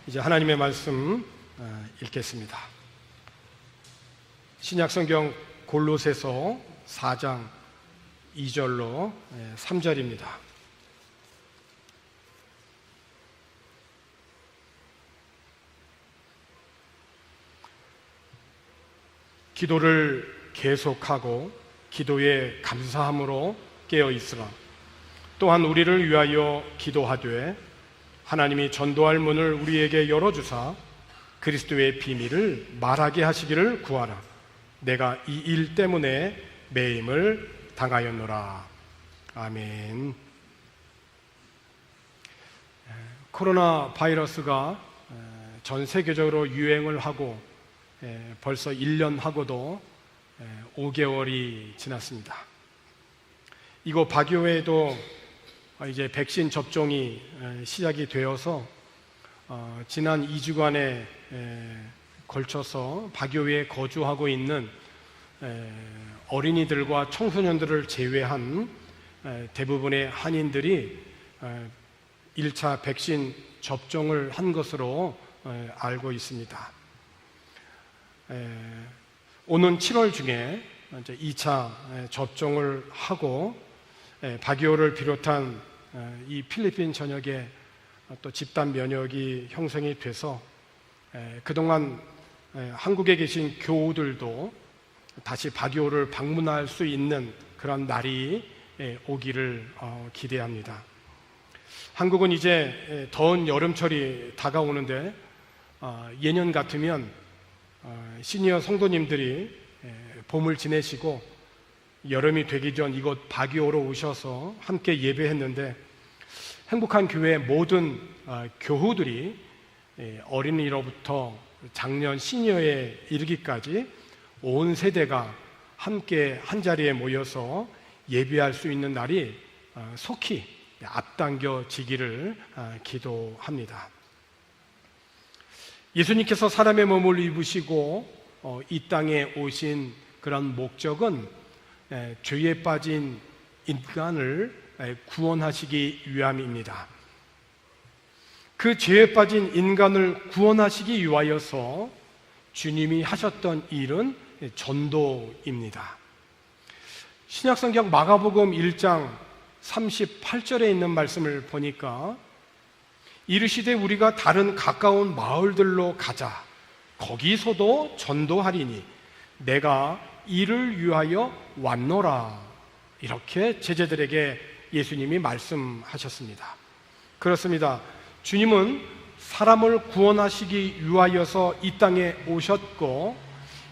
이제 하나님의 말씀 읽겠습니다. 신약성경 골로새서 4장 2절로 3절입니다. 기도를 계속하고 기도에 감사함으로 깨어 있으라. 또한 우리를 위하여 기도하되 하나님이 전도할 문을 우리에게 열어주사 그리스도의 비밀을 말하게 하시기를 구하라. 내가 이 일 때문에 매임을 당하였노라. 아멘. 코로나 바이러스가 전 세계적으로 유행을 하고 벌써 1년하고도 5개월이 지났습니다. 이곳 바교에도 이제 백신 접종이 시작이 되어서 지난 2주간에 걸쳐서 바교에 거주하고 있는 어린이들과 청소년들을 제외한 대부분의 한인들이 1차 백신 접종을 한 것으로 알고 있습니다. 오는 7월 중에 2차 접종을 하고 바기오를 비롯한 이 필리핀 전역에 또 집단 면역이 형성이 돼서 그동안 한국에 계신 교우들도 다시 바기오를 방문할 수 있는 그런 날이 오기를 기대합니다. 한국은 이제 더운 여름철이 다가오는데 예년 같으면 시니어 성도님들이 봄을 지내시고 여름이 되기 전 이곳 바기오로 오셔서 함께 예배했는데 행복한 교회 모든 교우들이 어린이로부터 작년 시니어에 이르기까지 온 세대가 함께 한자리에 모여서 예배할 수 있는 날이 속히 앞당겨지기를 기도합니다. 예수님께서 사람의 몸을 입으시고 이 땅에 오신 그런 목적은 죄에 빠진 인간을 구원하시기 위함입니다. 그 죄에 빠진 인간을 구원하시기 위하여서 주님이 하셨던 일은 전도입니다. 신약성경 마가복음 1장 38절에 있는 말씀을 보니까 이르시되 우리가 다른 가까운 마을들로 가자. 거기서도 전도하리니 내가 이를 위하여 왔노라. 이렇게 제자들에게 예수님이 말씀하셨습니다. 그렇습니다. 주님은 사람을 구원하시기 위하여서 이 땅에 오셨고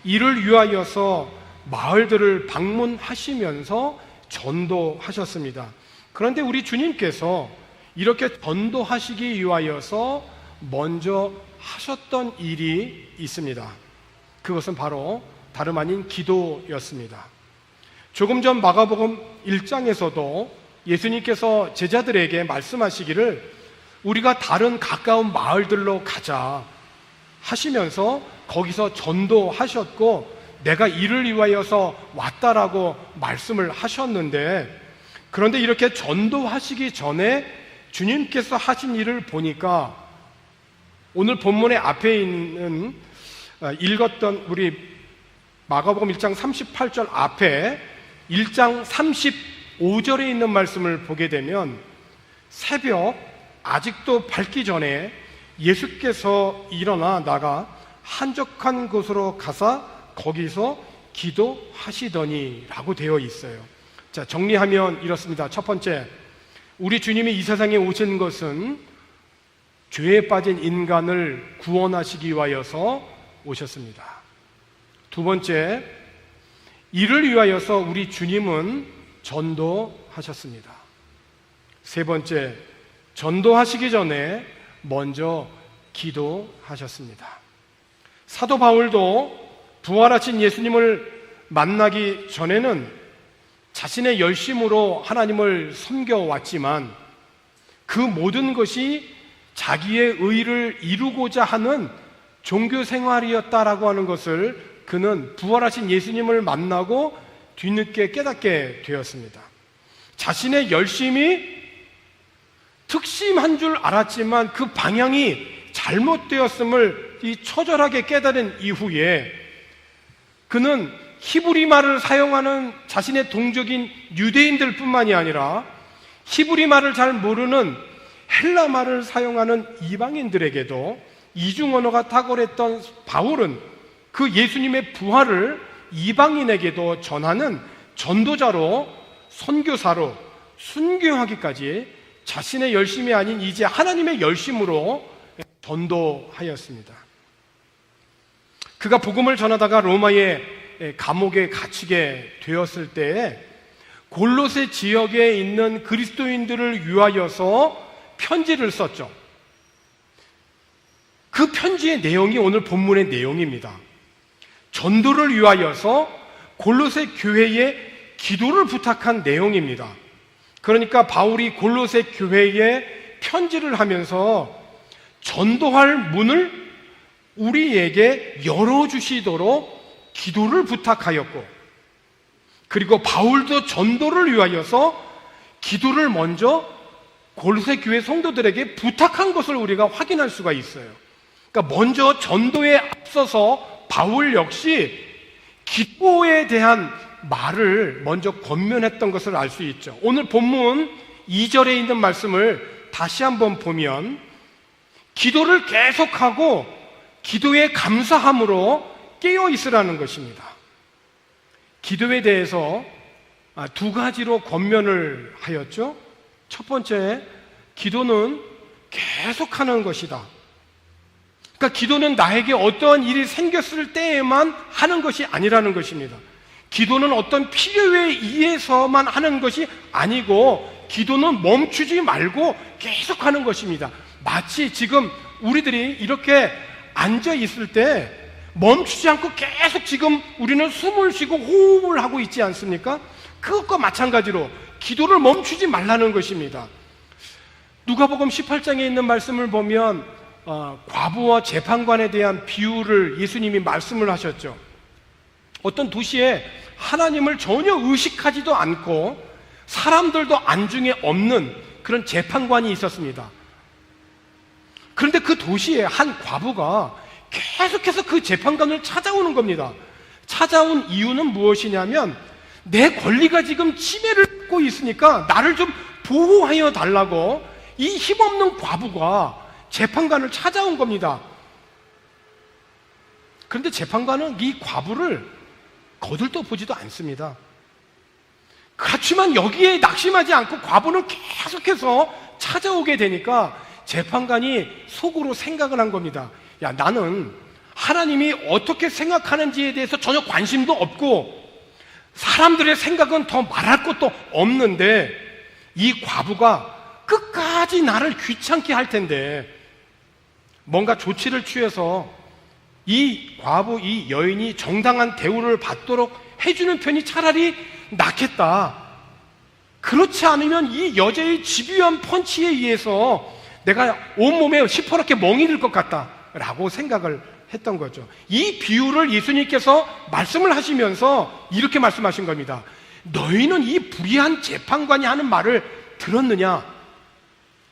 이를 위하여서 마을들을 방문하시면서 전도하셨습니다. 그런데 우리 주님께서 이렇게 전도하시기 위하여서 먼저 하셨던 일이 있습니다. 그것은 바로 다름 아닌 기도였습니다. 조금 전 마가복음 1장에서도 예수님께서 제자들에게 말씀하시기를 우리가 다른 가까운 마을들로 가자 하시면서 거기서 전도하셨고 내가 이를 위하여서 왔다라고 말씀을 하셨는데, 그런데 이렇게 전도하시기 전에 주님께서 하신 일을 보니까 오늘 본문의 앞에 있는 읽었던 우리 마가복음 1장 38절 앞에 1장 35절에 있는 말씀을 보게 되면 새벽 아직도 밝기 전에 예수께서 일어나 나가 한적한 곳으로 가사 거기서 기도하시더니 라고 되어 있어요. 자, 정리하면 이렇습니다. 첫 번째, 우리 주님이 이 세상에 오신 것은 죄에 빠진 인간을 구원하시기 위하여서 오셨습니다. 두 번째, 이를 위하여서 우리 주님은 전도하셨습니다. 세 번째, 전도하시기 전에 먼저 기도하셨습니다. 사도 바울도 부활하신 예수님을 만나기 전에는 자신의 열심으로 하나님을 섬겨왔지만 그 모든 것이 자기의 의를 이루고자 하는 종교 생활이었다라고 하는 것을 그는 부활하신 예수님을 만나고 뒤늦게 깨닫게 되었습니다. 자신의 열심이 특심한 줄 알았지만 그 방향이 잘못되었음을 처절하게 깨달은 이후에 그는 히브리 말을 사용하는 자신의 동족인 유대인들 뿐만이 아니라 히브리 말을 잘 모르는 헬라 말을 사용하는 이방인들에게도 이중 언어가 탁월했던 바울은 그 예수님의 부활을 이방인에게도 전하는 전도자로, 선교사로, 순교하기까지 자신의 열심이 아닌 이제 하나님의 열심으로 전도하였습니다. 그가 복음을 전하다가 로마의 감옥에 갇히게 되었을 때에 골로새 지역에 있는 그리스도인들을 위하여서 편지를 썼죠. 그 편지의 내용이 오늘 본문의 내용입니다. 전도를 위하여서 골로새 교회에 기도를 부탁한 내용입니다. 그러니까 바울이 골로새 교회에 편지를 하면서 전도할 문을 우리에게 열어주시도록 기도를 부탁하였고, 그리고 바울도 전도를 위하여서 기도를 먼저 골로새 교회 성도들에게 부탁한 것을 우리가 확인할 수가 있어요. 그러니까 먼저 전도에 앞서서 바울 역시 기도에 대한 말을 먼저 권면했던 것을 알 수 있죠. 오늘 본문 2절에 있는 말씀을 다시 한번 보면 기도를 계속하고 기도에 감사함으로 깨어 있으라는 것입니다. 기도에 대해서 두 가지로 권면을 하였죠. 첫 번째, 기도는 계속하는 것이다. 그러니까 기도는 나에게 어떠한 일이 생겼을 때에만 하는 것이 아니라는 것입니다. 기도는 어떤 필요에 의해서만 하는 것이 아니고 기도는 멈추지 말고 계속하는 것입니다. 마치 지금 우리들이 이렇게 앉아 있을 때 멈추지 않고 계속 지금 우리는 숨을 쉬고 호흡을 하고 있지 않습니까? 그것과 마찬가지로 기도를 멈추지 말라는 것입니다. 누가복음 18장에 있는 말씀을 보면 과부와 재판관에 대한 비유를 예수님이 말씀을 하셨죠. 어떤 도시에 하나님을 전혀 의식하지도 않고 사람들도 안중에 없는 그런 재판관이 있었습니다. 그런데 그 도시에 한 과부가 계속해서 그 재판관을 찾아오는 겁니다. 찾아온 이유는 무엇이냐면 내 권리가 지금 침해를 받고 있으니까 나를 좀 보호하여 달라고 이 힘없는 과부가 재판관을 찾아온 겁니다. 그런데 재판관은 이 과부를 거들떠 보지도 않습니다. 그렇지만 여기에 낙심하지 않고 과부는 계속해서 찾아오게 되니까 재판관이 속으로 생각을 한 겁니다. 야, 나는 하나님이 어떻게 생각하는지에 대해서 전혀 관심도 없고 사람들의 생각은 더 말할 것도 없는데 이 과부가 끝까지 나를 귀찮게 할 텐데 뭔가 조치를 취해서 이 과부, 이 여인이 정당한 대우를 받도록 해주는 편이 차라리 낫겠다. 그렇지 않으면 이 여자의 집요한 펀치에 의해서 내가 온몸에 시퍼렇게 멍이 들 것 같다 라고 생각을 했던 거죠. 이 비유를 예수님께서 말씀을 하시면서 이렇게 말씀하신 겁니다. 너희는 이 불의한 재판관이 하는 말을 들었느냐?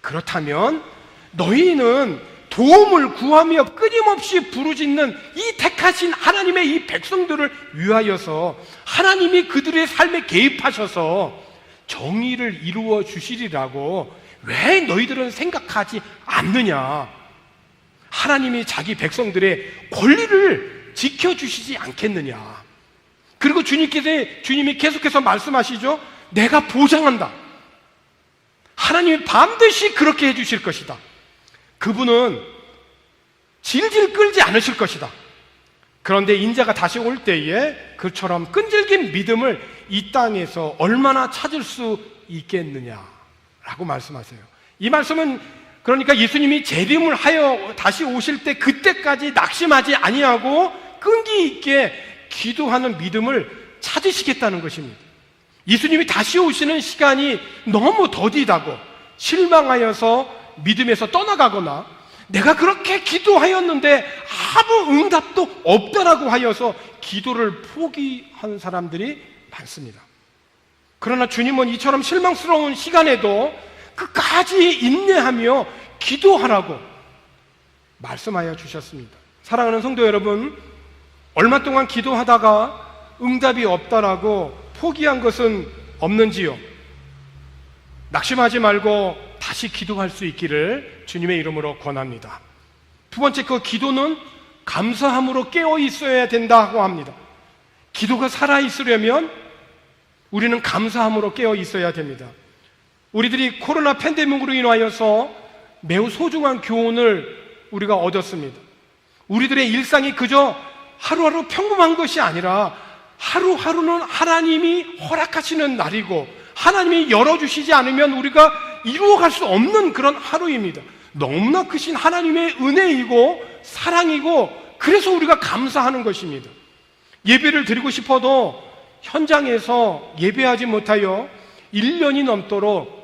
그렇다면 너희는 도움을 구하며 끊임없이 부르짖는 이 택하신 하나님의 이 백성들을 위하여서 하나님이 그들의 삶에 개입하셔서 정의를 이루어 주시리라고 왜 너희들은 생각하지 않느냐? 하나님이 자기 백성들의 권리를 지켜주시지 않겠느냐? 그리고 주님이 계속해서 말씀하시죠. 내가 보장한다. 하나님이 반드시 그렇게 해주실 것이다. 그분은 질질 끌지 않으실 것이다. 그런데 인자가 다시 올 때에 그처럼 끈질긴 믿음을 이 땅에서 얼마나 찾을 수 있겠느냐라고 말씀하세요. 이 말씀은 그러니까 예수님이 재림을 하여 다시 오실 때 그때까지 낙심하지 아니하고 끈기 있게 기도하는 믿음을 찾으시겠다는 것입니다. 예수님이 다시 오시는 시간이 너무 더디다고 실망하여서 믿음에서 떠나가거나 내가 그렇게 기도하였는데 아무 응답도 없다라고 하여서 기도를 포기한 사람들이 많습니다. 그러나 주님은 이처럼 실망스러운 시간에도 끝까지 인내하며 기도하라고 말씀하여 주셨습니다. 사랑하는 성도 여러분, 얼마 동안 기도하다가 응답이 없다라고 포기한 것은 없는지요? 낙심하지 말고 다시 기도할 수 있기를 주님의 이름으로 권합니다. 두 번째, 그 기도는 감사함으로 깨어 있어야 된다고 합니다. 기도가 살아있으려면 우리는 감사함으로 깨어 있어야 됩니다. 우리들이 코로나 팬데믹으로 인하여서 매우 소중한 교훈을 우리가 얻었습니다. 우리들의 일상이 그저 하루하루 평범한 것이 아니라 하루하루는 하나님이 허락하시는 날이고 하나님이 열어주시지 않으면 우리가 이루어갈 수 없는 그런 하루입니다. 너무나 크신 하나님의 은혜이고 사랑이고 그래서 우리가 감사하는 것입니다. 예배를 드리고 싶어도 현장에서 예배하지 못하여 1년이 넘도록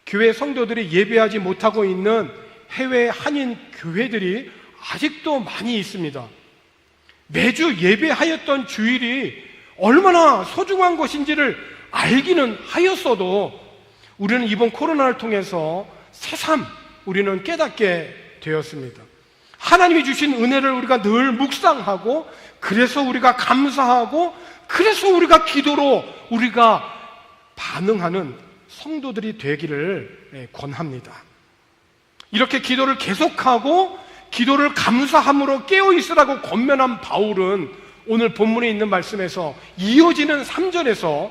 교회 성도들이 예배하지 못하고 있는 해외 한인 교회들이 아직도 많이 있습니다. 매주 예배하였던 주일이 얼마나 소중한 것인지를 알기는 하였어도 우리는 이번 코로나를 통해서 새삼 우리는 깨닫게 되었습니다. 하나님이 주신 은혜를 우리가 늘 묵상하고 그래서 우리가 감사하고 그래서 우리가 기도로 우리가 반응하는 성도들이 되기를 권합니다. 이렇게 기도를 계속하고 기도를 감사함으로 깨어있으라고 권면한 바울은 오늘 본문에 있는 말씀에서 이어지는 3절에서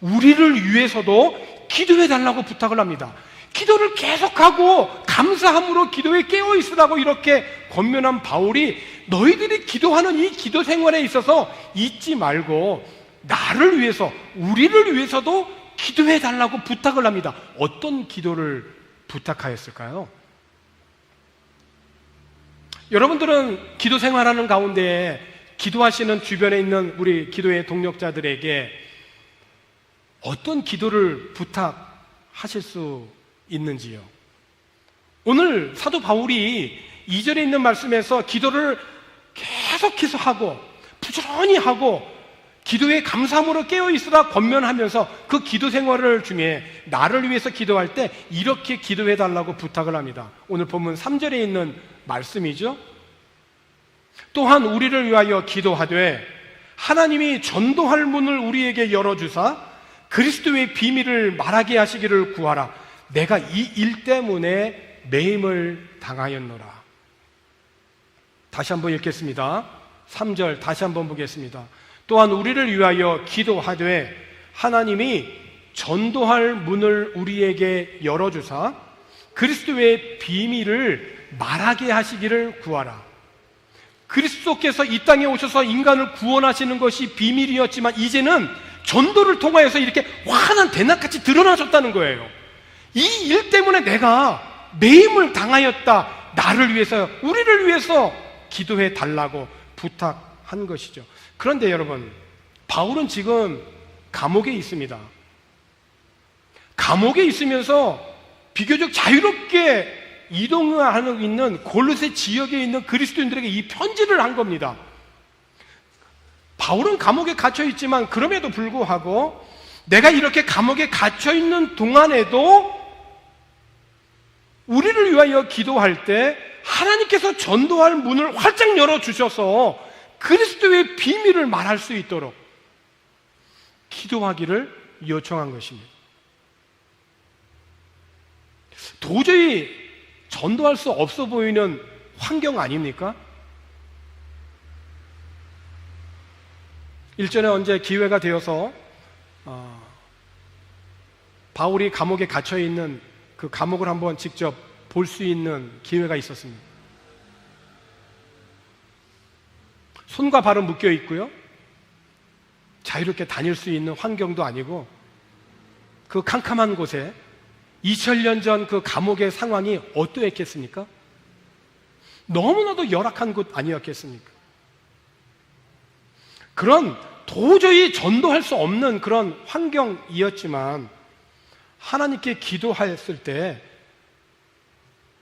우리를 위해서도 기도해달라고 부탁을 합니다. 기도를 계속하고 감사함으로 기도에 깨어있으라고 이렇게 권면한 바울이 너희들이 기도하는 이 기도 생활에 있어서 잊지 말고 나를 위해서, 우리를 위해서도 기도해달라고 부탁을 합니다. 어떤 기도를 부탁하였을까요? 여러분들은 기도 생활하는 가운데 기도하시는 주변에 있는 우리 기도의 동력자들에게 어떤 기도를 부탁하실 수 있는지요? 오늘 사도 바울이 2절에 있는 말씀에서 기도를 계속해서 하고 부지런히 하고 기도에 감사함으로 깨어있으라 권면하면서 그 기도 생활을 중에 나를 위해서 기도할 때 이렇게 기도해달라고 부탁을 합니다. 오늘 본문 3절에 있는 말씀이죠. 또한 우리를 위하여 기도하되 하나님이 전도할 문을 우리에게 열어주사 그리스도의 비밀을 말하게 하시기를 구하라. 내가 이 일 때문에 매임을 당하였노라. 다시 한번 읽겠습니다. 3절 다시 한번 보겠습니다. 또한 우리를 위하여 기도하되 하나님이 전도할 문을 우리에게 열어주사 그리스도의 비밀을 말하게 하시기를 구하라. 그리스도께서 이 땅에 오셔서 인간을 구원하시는 것이 비밀이었지만 이제는 전도를 통하여서 이렇게 환한 대낮같이 드러나셨다는 거예요. 이 일 때문에 내가 매임을 당하였다. 나를 위해서, 우리를 위해서 기도해 달라고 부탁한 것이죠. 그런데 여러분, 바울은 지금 감옥에 있습니다. 감옥에 있으면서 비교적 자유롭게 이동하고 있는 골로새 지역에 있는 그리스도인들에게 이 편지를 한 겁니다. 바울은 감옥에 갇혀 있지만 그럼에도 불구하고 내가 이렇게 감옥에 갇혀 있는 동안에도 우리를 위하여 기도할 때 하나님께서 전도할 문을 활짝 열어주셔서 그리스도의 비밀을 말할 수 있도록 기도하기를 요청한 것입니다. 도저히 전도할 수 없어 보이는 환경 아닙니까? 일전에 언제 기회가 되어서 바울이 감옥에 갇혀 있는 그 감옥을 한번 직접 볼 수 있는 기회가 있었습니다. 손과 발은 묶여 있고요. 자유롭게 다닐 수 있는 환경도 아니고 그 캄캄한 곳에 2000년 전 그 감옥의 상황이 어떠했겠습니까? 너무나도 열악한 곳 아니었겠습니까? 그런 도저히 전도할 수 없는 그런 환경이었지만 하나님께 기도하였을 때,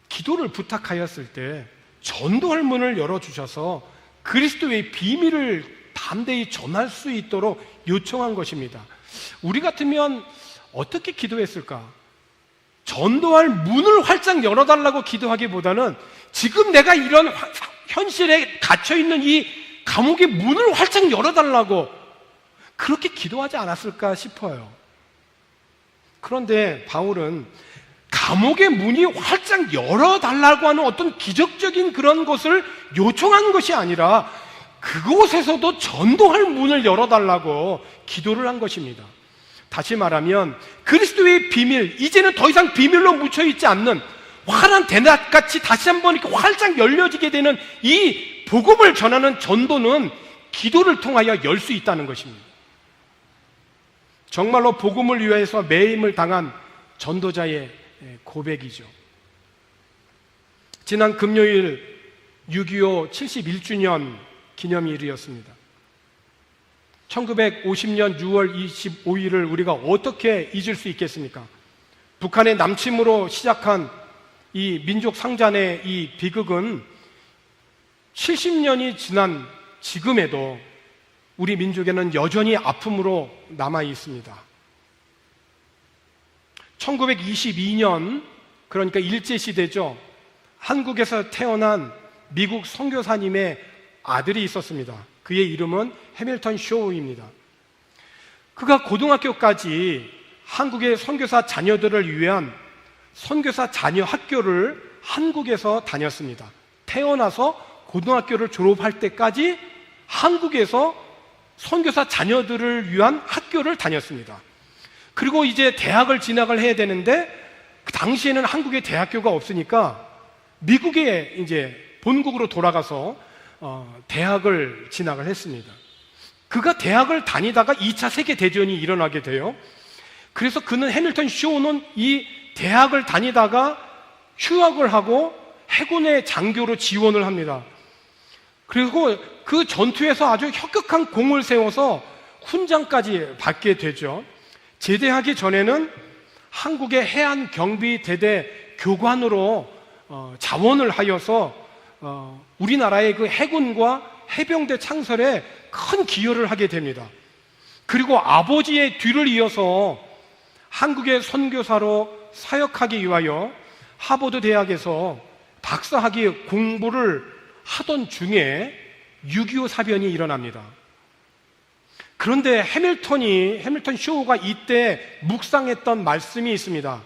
기도를 부탁하였을 때 전도할 문을 열어주셔서 그리스도의 비밀을 담대히 전할 수 있도록 요청한 것입니다. 우리 같으면 어떻게 기도했을까? 전도할 문을 활짝 열어달라고 기도하기보다는 지금 내가 이런 현실에 갇혀있는 이 감옥의 문을 활짝 열어달라고 그렇게 기도하지 않았을까 싶어요. 그런데 바울은 감옥의 문이 활짝 열어달라고 하는 어떤 기적적인 그런 것을 요청한 것이 아니라 그곳에서도 전도할 문을 열어달라고 기도를 한 것입니다. 다시 말하면 그리스도의 비밀, 이제는 더 이상 비밀로 묻혀있지 않는 환한 대낮같이 다시 한번 이렇게 활짝 열려지게 되는 이 복음을 전하는 전도는 기도를 통하여 열 수 있다는 것입니다. 정말로 복음을 위해서 매임을 당한 전도자의 고백이죠. 지난 금요일 6.25 71주년 기념일이었습니다. 1950년 6월 25일을 우리가 어떻게 잊을 수 있겠습니까? 북한의 남침으로 시작한 이 민족 상잔의 이 비극은 70년이 지난 지금에도 우리 민족에는 여전히 아픔으로 남아 있습니다. 1922년, 그러니까 일제시대죠. 한국에서 태어난 미국 선교사님의 아들이 있었습니다. 그의 이름은 해밀턴 쇼우입니다. 그가 고등학교까지 한국의 선교사 자녀들을 위한 선교사 자녀 학교를 한국에서 다녔습니다. 태어나서 고등학교를 졸업할 때까지 한국에서 선교사 자녀들을 위한 학교를 다녔습니다. 그리고 이제 대학을 진학을 해야 되는데 그 당시에는 한국에 대학교가 없으니까 미국에 이제 본국으로 돌아가서 대학을 진학을 했습니다. 그가 대학을 다니다가 2차 세계대전이 일어나게 돼요. 그래서 그는 해밀턴 쇼우는 이 대학을 다니다가 휴학을 하고 해군의 장교로 지원을 합니다. 그리고 그 전투에서 아주 혁혁한 공을 세워서 훈장까지 받게 되죠. 제대하기 전에는 한국의 해안경비대대 교관으로 자원을 하여서 우리나라의 그 해군과 해병대 창설에 큰 기여를 하게 됩니다. 그리고 아버지의 뒤를 이어서 한국의 선교사로 사역하기 위하여 하버드 대학에서 박사학위 공부를 하던 중에 6.25 사변이 일어납니다. 그런데 해밀턴 쇼우가 이때 묵상했던 말씀이 있습니다.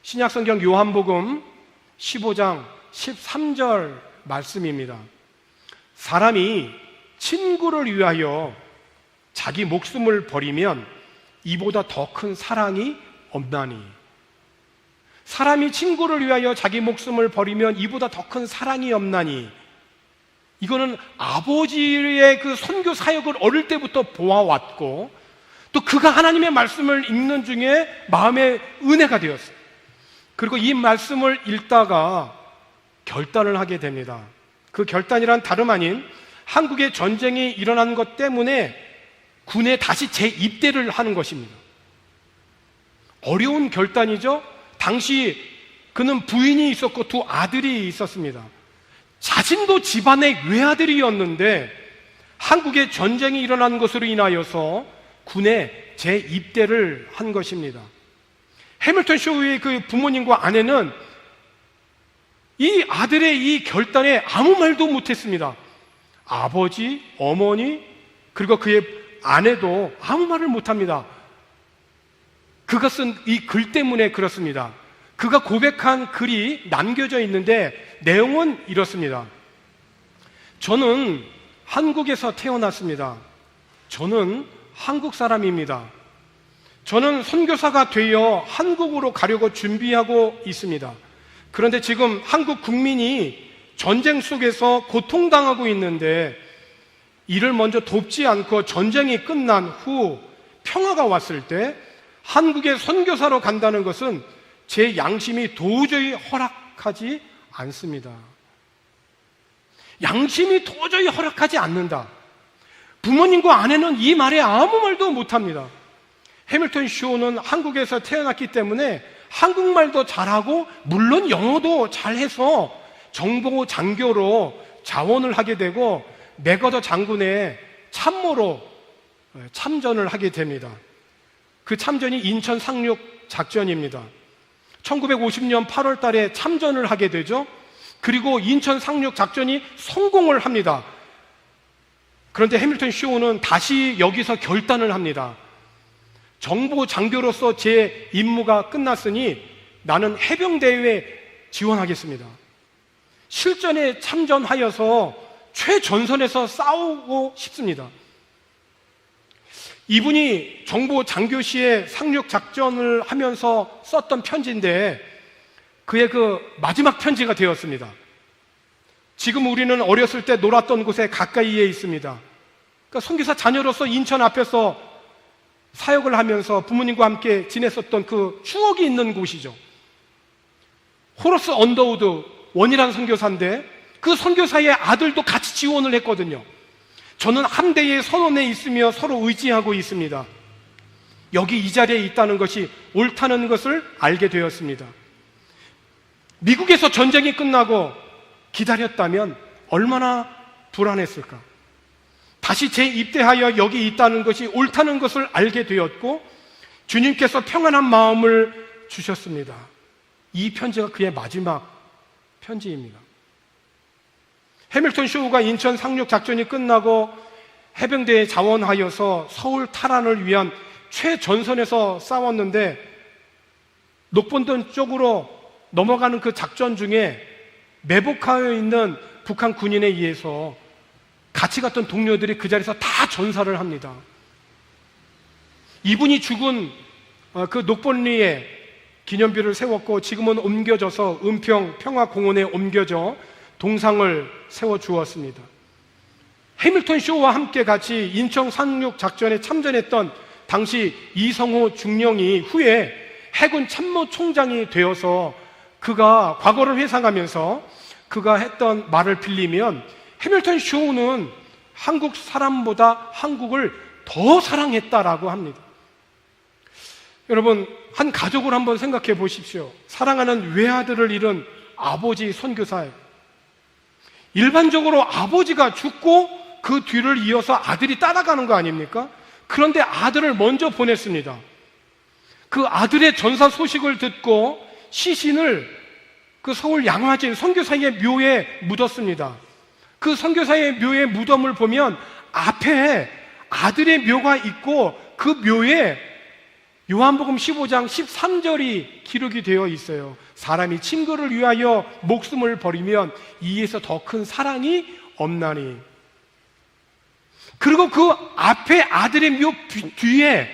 신약성경 요한복음 15장 13절 말씀입니다. 사람이 친구를 위하여 자기 목숨을 버리면 이보다 더 큰 사랑이 없나니. 사람이 친구를 위하여 자기 목숨을 버리면 이보다 더 큰 사랑이 없나니. 이거는 아버지의 그 선교 사역을 어릴 때부터 보아왔고 또 그가 하나님의 말씀을 읽는 중에 마음에 은혜가 되었어요. 그리고 이 말씀을 읽다가 결단을 하게 됩니다. 그 결단이란 다름 아닌 한국에 전쟁이 일어난 것 때문에 군에 다시 재입대를 하는 것입니다. 어려운 결단이죠. 당시 그는 부인이 있었고 두 아들이 있었습니다. 자신도 집안의 외아들이었는데 한국에 전쟁이 일어난 것으로 인하여서 군에 재입대를 한 것입니다. 해밀턴 쇼우의 그 부모님과 아내는 이 아들의 이 결단에 아무 말도 못했습니다. 아버지, 어머니, 그리고 그의 아내도 아무 말을 못합니다. 그가 쓴 이 글 때문에 그렇습니다. 그가 고백한 글이 남겨져 있는데 내용은 이렇습니다. 저는 한국에서 태어났습니다. 저는 한국 사람입니다. 저는 선교사가 되어 한국으로 가려고 준비하고 있습니다. 그런데 지금 한국 국민이 전쟁 속에서 고통당하고 있는데 이를 먼저 돕지 않고 전쟁이 끝난 후 평화가 왔을 때 한국의 선교사로 간다는 것은 제 양심이 도저히 허락하지 않습니다. 양심이 도저히 허락하지 않는다. 부모님과 아내는 이 말에 아무 말도 못합니다. 해밀턴 쇼우는 한국에서 태어났기 때문에 한국말도 잘하고 물론 영어도 잘해서 정보 장교로 자원을 하게 되고 맥어더 장군의 참모로 참전을 하게 됩니다. 그 참전이 인천 상륙 작전입니다. 1950년 8월 달에 참전을 하게 되죠. 그리고 인천 상륙 작전이 성공을 합니다. 그런데 해밀턴 쇼우는 다시 여기서 결단을 합니다. 정보 장교로서 제 임무가 끝났으니 나는 해병대에 지원하겠습니다. 실전에 참전하여서 최전선에서 싸우고 싶습니다. 이분이 정보 장교시의 상륙 작전을 하면서 썼던 편지인데 그의 그 마지막 편지가 되었습니다. 지금 우리는 어렸을 때 놀았던 곳에 가까이에 있습니다. 그러니까 선교사 자녀로서 인천 앞에서 사역을 하면서 부모님과 함께 지냈었던 그 추억이 있는 곳이죠. 호러스 언더우드 원이라는 선교사인데 그 선교사의 아들도 같이 지원을 했거든요. 저는 함대의 선원에 있으며 서로 의지하고 있습니다. 여기 이 자리에 있다는 것이 옳다는 것을 알게 되었습니다. 미국에서 전쟁이 끝나고 기다렸다면 얼마나 불안했을까? 다시 재입대하여 여기 있다는 것이 옳다는 것을 알게 되었고 주님께서 평안한 마음을 주셨습니다. 이 편지가 그의 마지막 편지입니다. 해밀턴 쇼우가 인천 상륙 작전이 끝나고 해병대에 자원하여서 서울 탈환을 위한 최전선에서 싸웠는데 녹본던 쪽으로 넘어가는 그 작전 중에 매복하여 있는 북한 군인에 의해서 같이 갔던 동료들이 그 자리에서 다 전사를 합니다. 이분이 죽은 그 녹본리에 기념비를 세웠고 지금은 옮겨져서 은평 평화공원에 옮겨져 동상을 세워주었습니다. 해밀턴 쇼와 함께 같이 인천 상륙 작전에 참전했던 당시 이성호 중령이 후에 해군 참모총장이 되어서 그가 과거를 회상하면서 그가 했던 말을 빌리면 해밀턴 쇼우는 한국 사람보다 한국을 더 사랑했다라고 합니다. 여러분, 한 가족을 한번 생각해 보십시오. 사랑하는 외아들을 잃은 아버지 선교사예요. 일반적으로 아버지가 죽고 그 뒤를 이어서 아들이 따라가는 거 아닙니까? 그런데 아들을 먼저 보냈습니다. 그 아들의 전사 소식을 듣고 시신을 그 서울 양화진 선교사의 묘에 묻었습니다. 그 선교사의 묘의 무덤을 보면 앞에 아들의 묘가 있고 그 묘에 요한복음 15장 13절이 기록이 되어 있어요. 사람이 친구를 위하여 목숨을 버리면 이에서 더 큰 사랑이 없나니. 그리고 그 앞에 아들의 묘 뒤에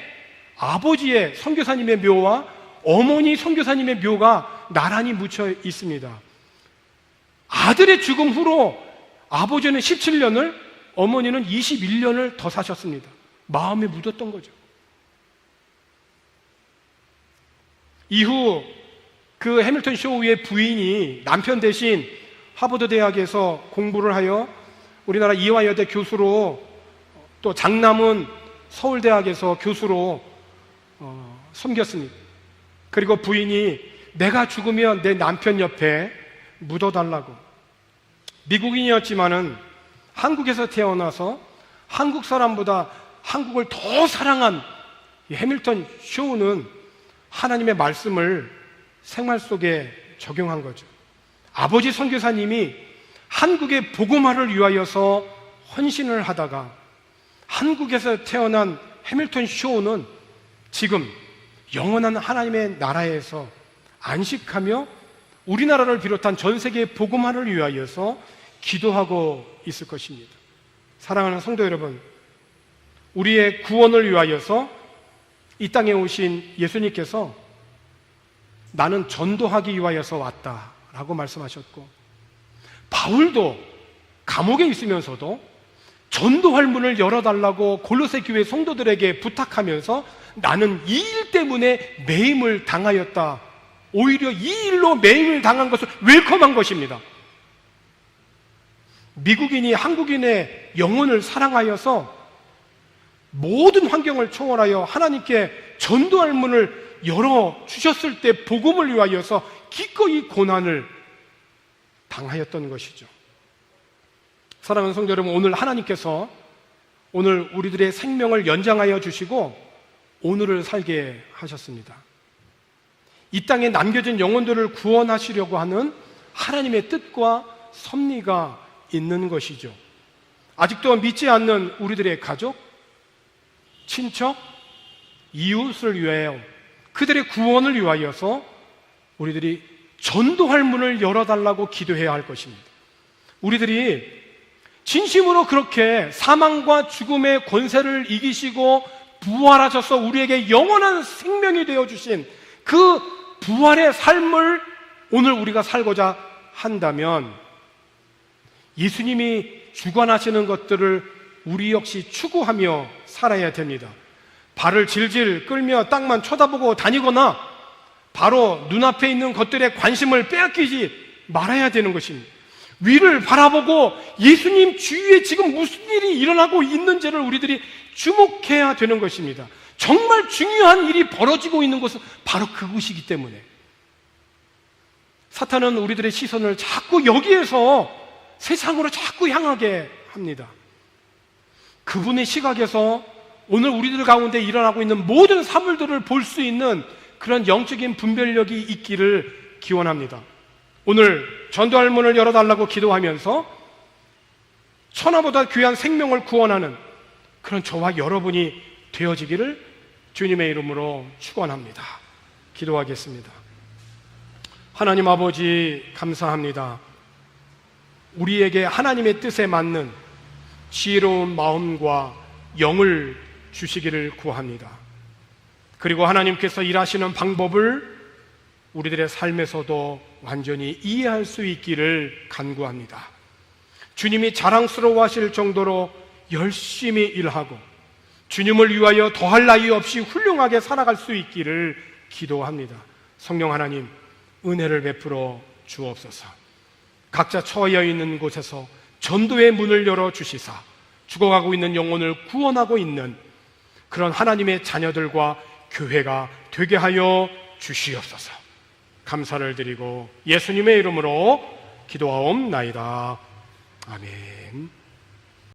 아버지의 선교사님의 묘와 어머니 선교사님의 묘가 나란히 묻혀 있습니다. 아들의 죽음 후로 아버지는 17년을, 어머니는 21년을 더 사셨습니다. 마음에 묻었던 거죠. 이후 그 해밀턴 쇼우의 부인이 남편 대신 하버드 대학에서 공부를 하여 우리나라 이화여대 교수로, 또 장남은 서울대학에서 교수로 섬겼습니다. 그리고 부인이 내가 죽으면 내 남편 옆에 묻어달라고. 미국인이었지만은 한국에서 태어나서 한국 사람보다 한국을 더 사랑한 해밀턴 쇼우는 하나님의 말씀을 생활 속에 적용한 거죠. 아버지 선교사님이 한국의 복음화를 위하여서 헌신을 하다가 한국에서 태어난 해밀턴 쇼우는 지금 영원한 하나님의 나라에서 안식하며 우리나라를 비롯한 전 세계의 복음화를 위하여서 기도하고 있을 것입니다. 사랑하는 성도 여러분, 우리의 구원을 위하여서 이 땅에 오신 예수님께서 나는 전도하기 위하여서 왔다라고 말씀하셨고, 바울도 감옥에 있으면서도 전도할 문을 열어달라고 골로새 교회 성도들에게 부탁하면서 나는 이 일 때문에 매임을 당하였다. 오히려 이 일로 매임을 당한 것을 웰컴한 것입니다. 미국인이 한국인의 영혼을 사랑하여서 모든 환경을 초월하여 하나님께 전도할 문을 열어주셨을 때 복음을 위하여서 기꺼이 고난을 당하였던 것이죠. 사랑하는 성도 여러분, 오늘 하나님께서 오늘 우리들의 생명을 연장하여 주시고 오늘을 살게 하셨습니다. 이 땅에 남겨진 영혼들을 구원하시려고 하는 하나님의 뜻과 섭리가 있는 것이죠. 아직도 믿지 않는 우리들의 가족, 친척, 이웃을 위하여, 그들의 구원을 위하여서 우리들이 전도할 문을 열어달라고 기도해야 할 것입니다. 우리들이 진심으로 그렇게 사망과 죽음의 권세를 이기시고 부활하셔서 우리에게 영원한 생명이 되어주신 그 부활의 삶을 오늘 우리가 살고자 한다면 예수님이 주관하시는 것들을 우리 역시 추구하며 살아야 됩니다. 발을 질질 끌며 땅만 쳐다보고 다니거나 바로 눈앞에 있는 것들에 관심을 빼앗기지 말아야 되는 것입니다. 위를 바라보고 예수님 주위에 지금 무슨 일이 일어나고 있는지를 우리들이 주목해야 되는 것입니다. 정말 중요한 일이 벌어지고 있는 것은 바로 그곳이기 때문에 사탄은 우리들의 시선을 자꾸 여기에서 세상으로 자꾸 향하게 합니다. 그분의 시각에서 오늘 우리들 가운데 일어나고 있는 모든 사물들을 볼 수 있는 그런 영적인 분별력이 있기를 기원합니다. 오늘 전도할 문을 열어달라고 기도하면서 천하보다 귀한 생명을 구원하는 그런 저와 여러분이 되어지기를 주님의 이름으로 축원합니다. 기도하겠습니다. 하나님 아버지 감사합니다. 우리에게 하나님의 뜻에 맞는 지혜로운 마음과 영을 주시기를 구합니다. 그리고 하나님께서 일하시는 방법을 우리들의 삶에서도 완전히 이해할 수 있기를 간구합니다. 주님이 자랑스러워하실 정도로 열심히 일하고 주님을 위하여 더할 나위 없이 훌륭하게 살아갈 수 있기를 기도합니다. 성령 하나님, 은혜를 베풀어 주옵소서. 각자 처해 있는 곳에서 전도의 문을 열어 주시사 죽어가고 있는 영혼을 구원하고 있는 그런 하나님의 자녀들과 교회가 되게 하여 주시옵소서. 감사를 드리고 예수님의 이름으로 기도하옵나이다. 아멘.